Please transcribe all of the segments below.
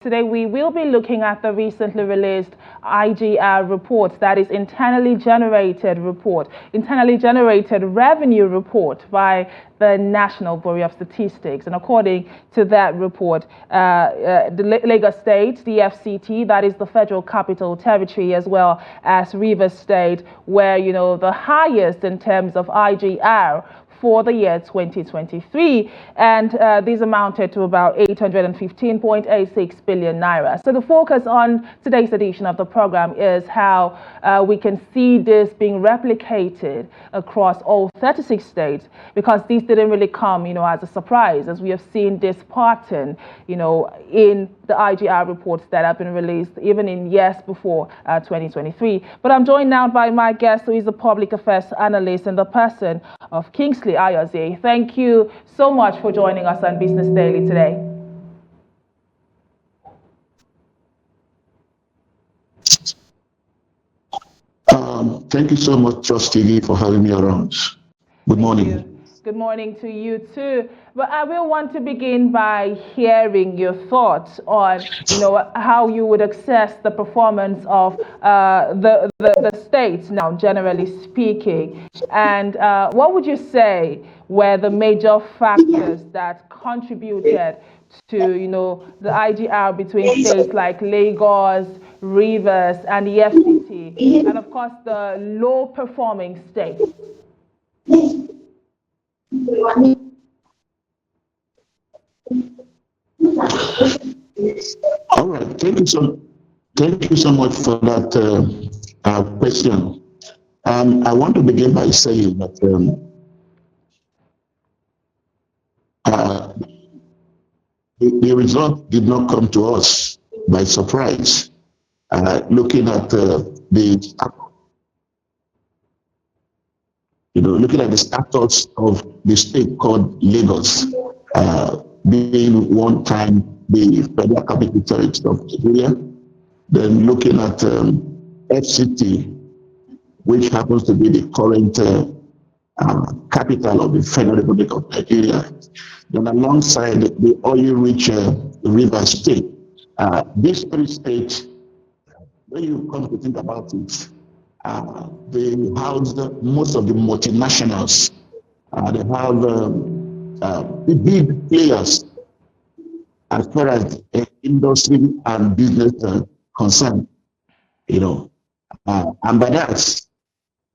Today, we will be looking at the recently released IGR report, that is internally generated revenue report by the National Bureau of Statistics. And according to that report, the Lagos State, the FCT, that is the Federal Capital Territory, as well as Rivers State, were, the highest in terms of IGR for the year 2023, and these amounted to about 815.86 billion naira. So the focus on today's edition of the program is how we can see this being replicated across all 36 states, because these didn't really come, as a surprise, as we have seen this pattern, in the IGR reports that have been released even in years before 2023. But I'm joined now by my guest, who is a public affairs analyst in the person of Kingsley Alozie. Thank you so much for joining us on Business Daily today. Thank you so much, Trustee, for having me around. Good morning. Good morning to you too. But I will want to begin by hearing your thoughts on, how you would assess the performance of the states now, generally speaking. And what would you say were the major factors that contributed to, the IGR between states like Lagos, Rivers, and the FCT, and of course the low-performing states? All right. Thank you so much for that question. I want to begin by saying that the result did not come to us by surprise. Looking at looking at the status of the state called Lagos, being one time the Federal Capital Territory of Nigeria, then looking at FCT, which happens to be the current capital of the Federal Republic of Nigeria, then alongside the oil-rich River State. These three states, when you come to think about it, they house most of the multinationals. They have the big players as far as industry and business concerned, and by that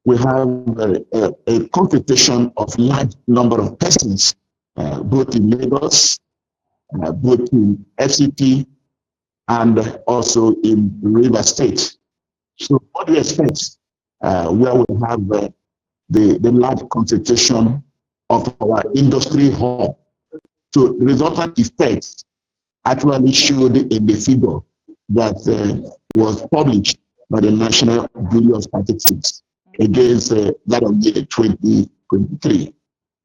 we have a competition of large number of persons, both in Lagos, both in FCT, and also in River State. So what do you expect where we have the large concentration of our industry hub? So the resultant effects actually showed in the figure that was published by the National Bureau of Statistics against that of the 2023.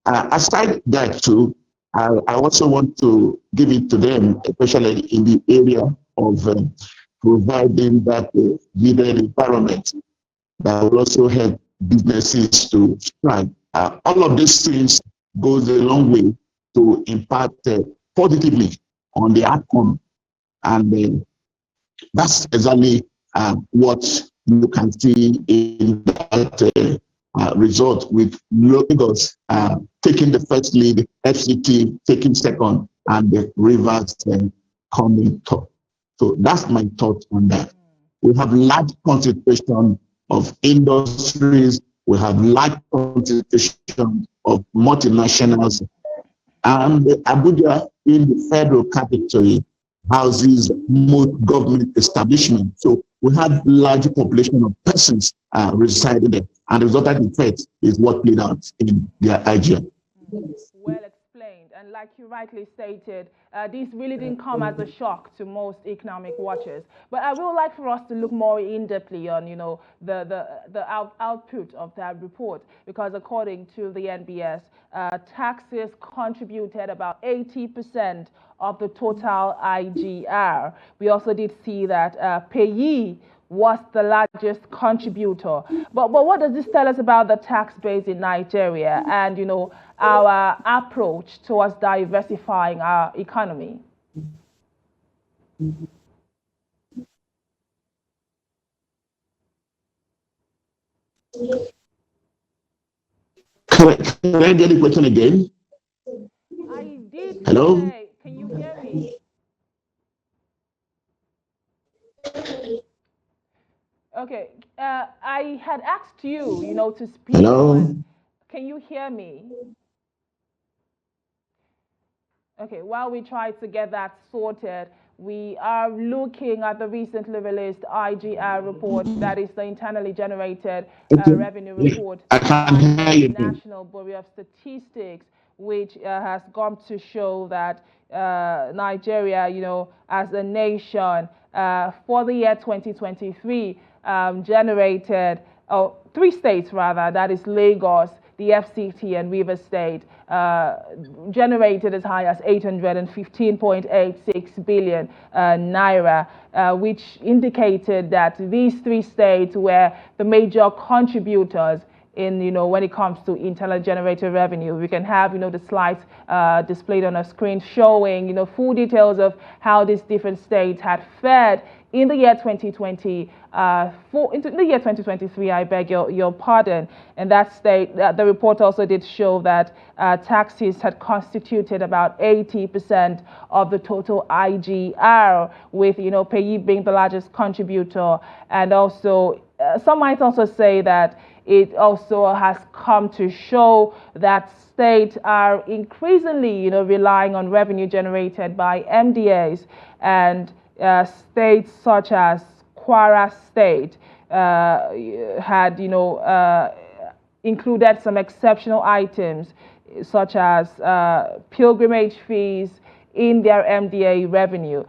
Aside that too, I also want to give it to them, especially in the area of providing that needed environment that will also help businesses to thrive. All of these things goes a long way to impact positively on the outcome, and that's exactly what you can see in that result, with Lagos taking the first lead, FCT taking second, and the Rivers coming top. So that's my thought on that. We have large concentration of industries, we have large concentration of multinationals, and Abuja, in the federal capital, houses most government establishments. So we have large population of persons residing there, and the resultant effect is what played out in their IGR. Well explained, and like you rightly stated, this really didn't come as a shock to most economic watchers. But I would like for us to look more in-depthly on, the output of that report, because according to the NBS, taxes contributed about 80% of the total IGR. We also did see that payee was the largest contributor. But what does this tell us about the tax base in Nigeria and, our approach towards diversifying our economy? Can I get the question again? I did Hello? say, can you hear me? Okay, I had asked you, to speak Hello? on. Can you hear me? Okay, while we try to get that sorted, we are looking at the recently released IGR report, that is the internally generated Okay. revenue Yeah, report I can by hear the you. National Bureau of Statistics, which has gone to show that Nigeria, as a nation, for the year 2023, generated, three states rather, that is Lagos, the FCT, and Rivers State, generated as high as 815.86 billion naira, which indicated that these three states were the major contributors in, when it comes to internally generated revenue. We can have, the slides displayed on a screen showing, full details of how these different states had fared in the year 2020, into the year 2023, I beg your pardon. And that state, the report also did show that taxes had constituted about 80% of the total IGR, with, payee being the largest contributor. And also, some might also say that it also has come to show that states are increasingly, relying on revenue generated by MDAs, and states such as Kwara State had, included some exceptional items such as pilgrimage fees in their MDA revenue.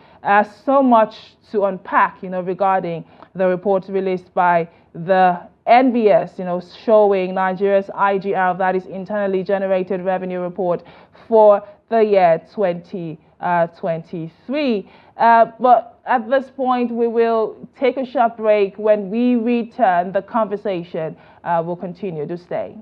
So much to unpack, regarding the report released by the NBS, showing Nigeria's IGR, that is internally generated revenue report for the year 2023. But at this point, we will take a short break. When we return, the conversation will continue. To stay.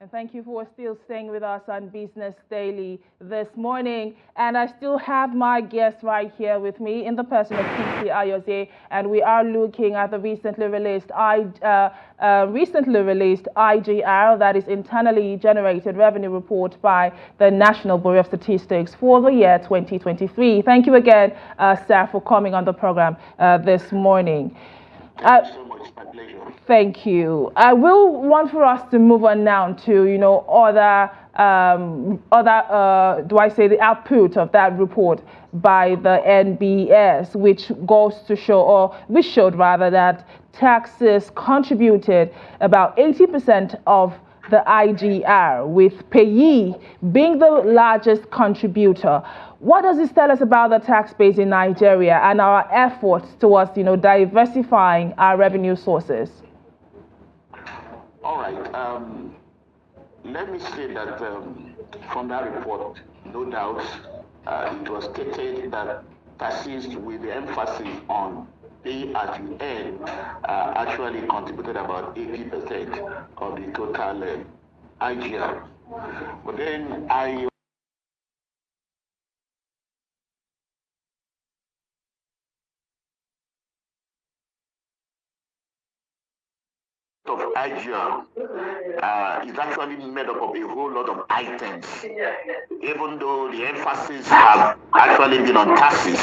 And thank you for still staying with us on Business Daily this morning. And I still have my guest right here with me in the person of Kingsley Alozie, and we are looking at the recently released IGR, that is internally generated revenue report by the National Bureau of Statistics for the year 2023. Thank you again, sir, for coming on the program this morning. Thank you so much. My pleasure. Thank you. I will want for us to move on now to, the output of that report by the NBS, which goes to show, or which showed rather, that taxes contributed about 80% of the IGR, with payee being the largest contributor. What does this tell us about the tax base in Nigeria and our efforts towards, diversifying our revenue sources? All right. Let me say that from that report, no doubt, it was stated that taxes, with the emphasis on pay as you earn, actually contributed about 80% of the total IGR. But then of IGR is actually made up of a whole lot of items, even though the emphasis have actually been on taxes.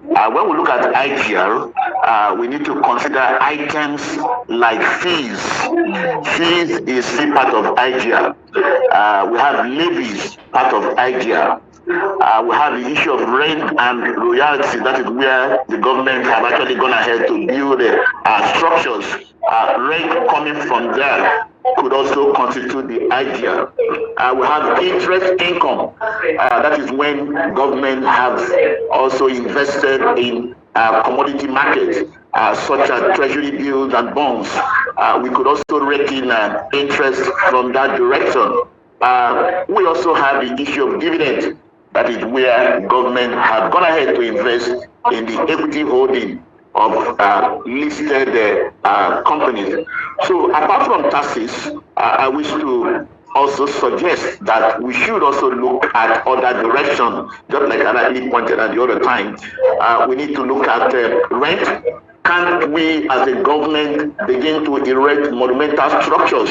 When we look at IGR, we need to consider items like fees. Fees is still part of IGR. We have levies, part of IGR. We have the issue of rent and royalty. That is where the government have actually gone ahead to build structures. Rent coming from there could also constitute the IGR. We have interest income. That is when government have also invested in commodity markets, such as treasury bills and bonds. We could also rake in interest from that direction. We also have the issue of dividends. That is where government have gone ahead to invest in the equity holding of listed companies. So apart from taxes, I wish to also suggest that we should also look at other directions, just like Anna pointed out the other time. We need to look at rent. Can't we as a government begin to erect monumental structures?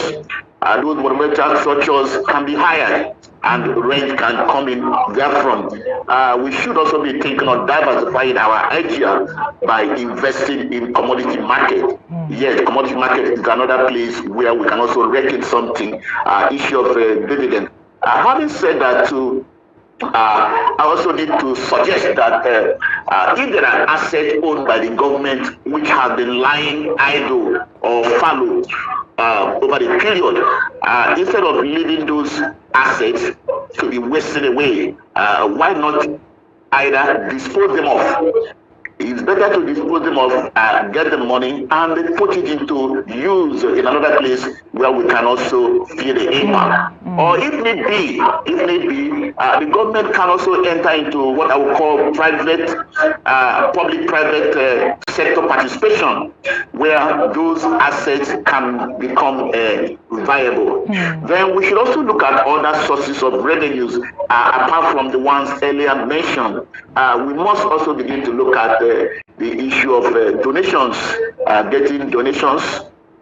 Those monumental structures can be hired and rent can come in therefrom. We should also be thinking of diversifying our IGR by investing in commodity market. Yes, commodity market is another place where we can also reckon something, issue of dividend. Having said that too, I also need to suggest that if there are assets owned by the government which have been lying idle or fallow over the period, instead of leaving those assets to be wasted away, why not either dispose them off? It's better to dispose them of, get the money, and put it into use in another place where we can also feel the impact. Or if need be, the government can also enter into what I would call private, public-private sector participation, where those assets can become viable. Then we should also look at other sources of revenues apart from the ones earlier mentioned. We must also begin to look at the issue of donations, getting donations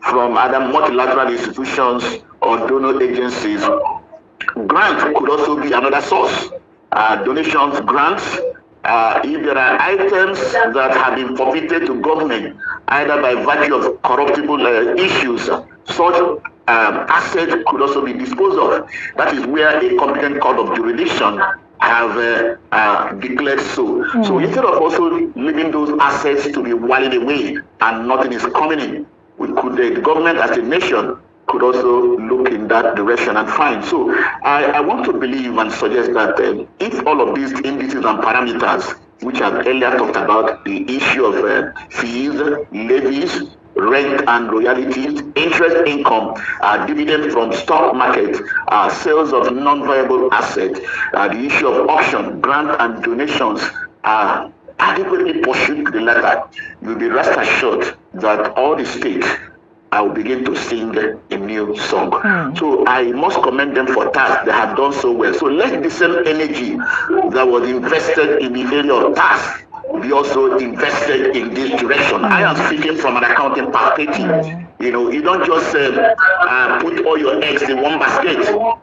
from other multilateral institutions or donor agencies. Grants could also be another source. Donations, grants. If there are items that have been forfeited to government, either by virtue of corruptible issues, such assets could also be disposed of. That is where a competent court of jurisdiction have declared so. So instead of also leaving those assets to be whiled away and nothing is coming in, the government as a nation could also look in that direction and find. So I want to believe and suggest that if all of these indices and parameters, which I've earlier talked about, the issue of fees, levies, rent and royalties, interest income, dividend from stock market, sales of non-viable assets, the issue of auction, grant and donations are adequately pursued to the letter, you'll be rest assured that all the states will begin to sing a new song. So I must commend them for that. They have done so well. So let the same energy that was invested in the area of tax be also invested in this direction. I am speaking from an accounting perspective. You know, you don't just put all your eggs in one basket.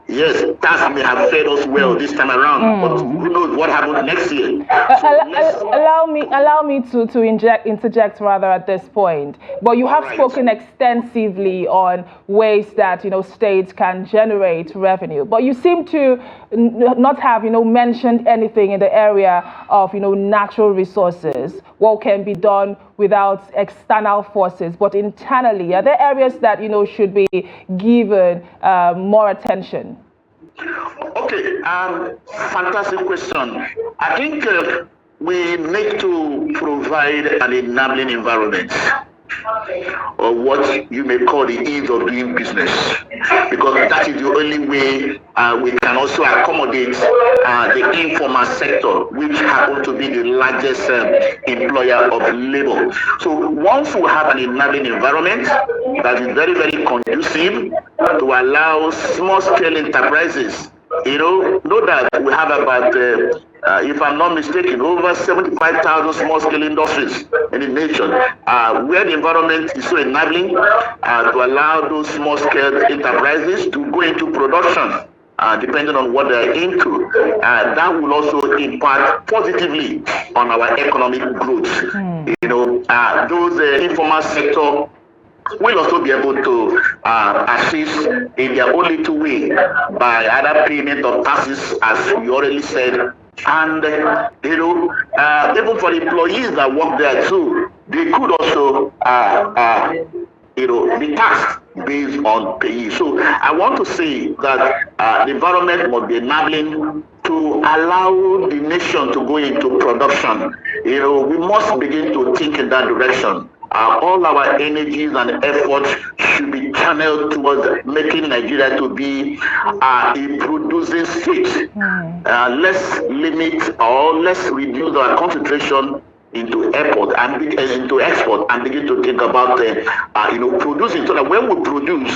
Yes, tax may have fed us well this time around, but who knows what happens next year. Allow me to interject rather at this point. But you have spoken extensively on ways that states can generate revenue. But you seem to not have mentioned anything in the area of natural resources. What can be done without external forces, but internally? Are there areas that should be given more attention? Okay, fantastic question. I think we need to provide an enabling environment, or what you may call the ease of doing business, because that is the only way we can also accommodate the informal sector, which happens to be the largest employer of labor. So once we have an enabling environment that is very, very conducive to allow small-scale enterprises, know that we have about if I'm not mistaken, over 75,000 small-scale industries in the nation, where the environment is so enabling to allow those small-scale enterprises to go into production, depending on what they're into. That will also impact positively on our economic growth. Those informal sector will also be able to assist in their own little way by either payment of taxes, as you already said, and even for employees that work there too, they could also be taxed based on pay. So I want to say that the environment must be enabling to allow the nation to go into production. We must begin to think in that direction. All our energies and efforts should be channeled towards making Nigeria to be a producing state. Let's limit or let's reduce our concentration into airport and into export and begin to think about producing, so that when we produce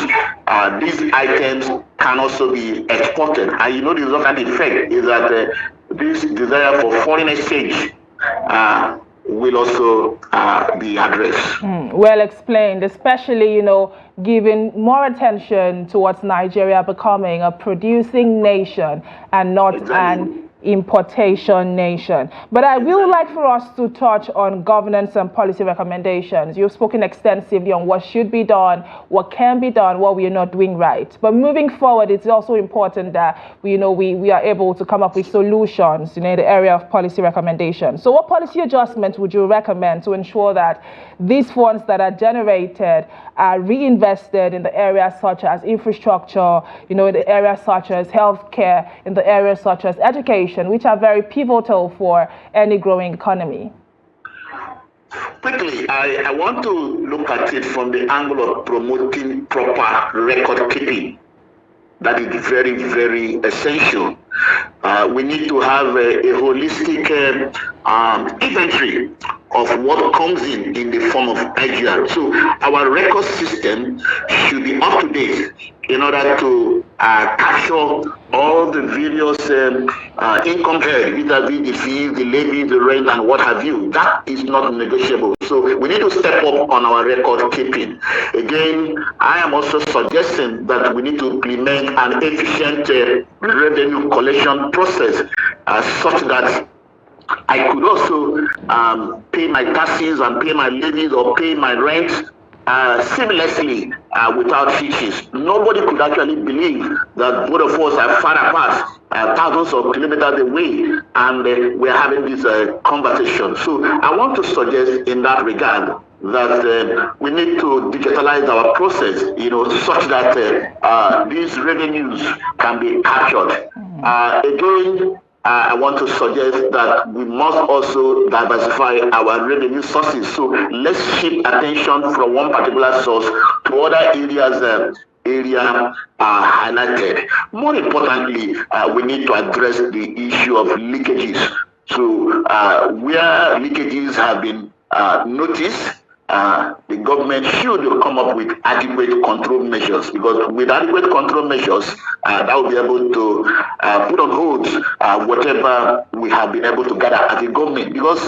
these items can also be exported. And the resultant effect is that this desire for foreign exchange will also be addressed. Well explained, especially, giving more attention towards Nigeria becoming a producing nation and not an importation nation. But I will like for us to touch on governance and policy recommendations. You've spoken extensively on what should be done, what can be done, what we are not doing right. But moving forward, it's also important that we are able to come up with solutions in the area of policy recommendations. So what policy adjustments would you recommend to ensure that these funds that are generated are reinvested in the areas such as infrastructure, in the areas such as healthcare, in the areas such as education, which are very pivotal for any growing economy? Quickly, I want to look at it from the angle of promoting proper record keeping. That is very, very essential. We need to have a holistic inventory of what comes in the form of IGR. So our record system should be up to date in order to capture all the various income head, vis-a-vis the fees, the levy, the rent, and what have you. That is not negotiable. So we need to step up on our record keeping. Again, I am also suggesting that we need to implement an efficient revenue collection process such that I could also pay my taxes and pay my levies or pay my rent seamlessly without hitches. Nobody could actually believe that both of us are far apart, thousands of kilometers away, and we're having this conversation. So I want to suggest in that regard that we need to digitalize our process, such that these revenues can be captured. Again, I want to suggest that we must also diversify our revenue sources. So let's shift attention from one particular source to other areas highlighted. More importantly, we need to address the issue of leakages. So where leakages have been noticed, the government should come up with adequate control measures, because with adequate control measures, that will be able to put on hold whatever we have been able to gather as a government. Because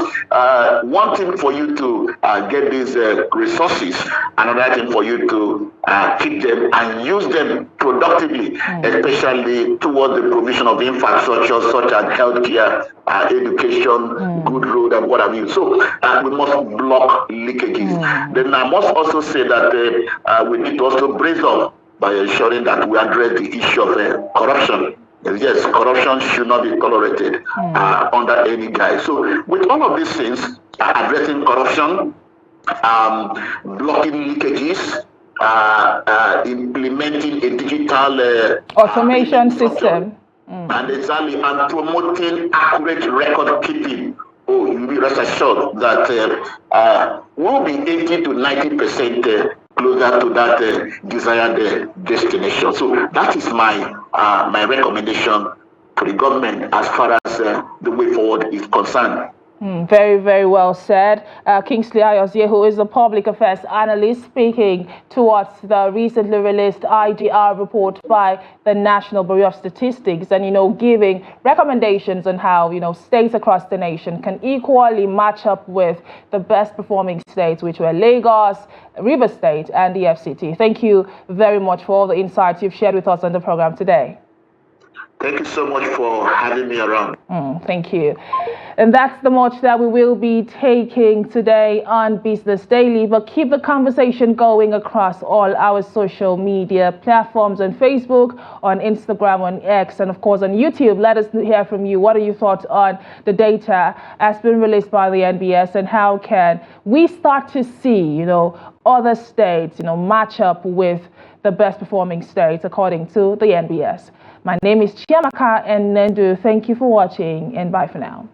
one thing for you to get these resources, another thing for you to keep them and use them productively, especially towards the provision of infrastructure such as healthcare, education, good road, and what have you. So we must block leakages. Then I must also say that we need to also brace up by ensuring that we address the issue of corruption. Yes, corruption should not be tolerated under any guise. So with all of these things, addressing corruption, blocking leakages, implementing a digital automation system, and exactly, and promoting accurate record keeping. Oh, you be rest assured that we'll be 80 to 90% closer to that desired destination. So that is my my recommendation to the government as far as the way forward is concerned. Very, very well said. Kingsley Alozie, who is a public affairs analyst, speaking towards the recently released IGR report by the National Bureau of Statistics, and giving recommendations on how states across the nation can equally match up with the best performing states, which were Lagos, Rivers State, and the FCT. Thank you very much for all the insights you've shared with us on the program today. Thank you so much for having me around. Thank you. And that's the much that we will be taking today on Business Daily. But keep the conversation going across all our social media platforms, on Facebook, on Instagram, on X, and of course on YouTube. Let us hear from you. What are your thoughts on the data has been released by the NBS, and how can we start to see, other states, match up with the best performing states according to the NBS? My name is Chiamaka Enendu. Thank you for watching, and bye for now.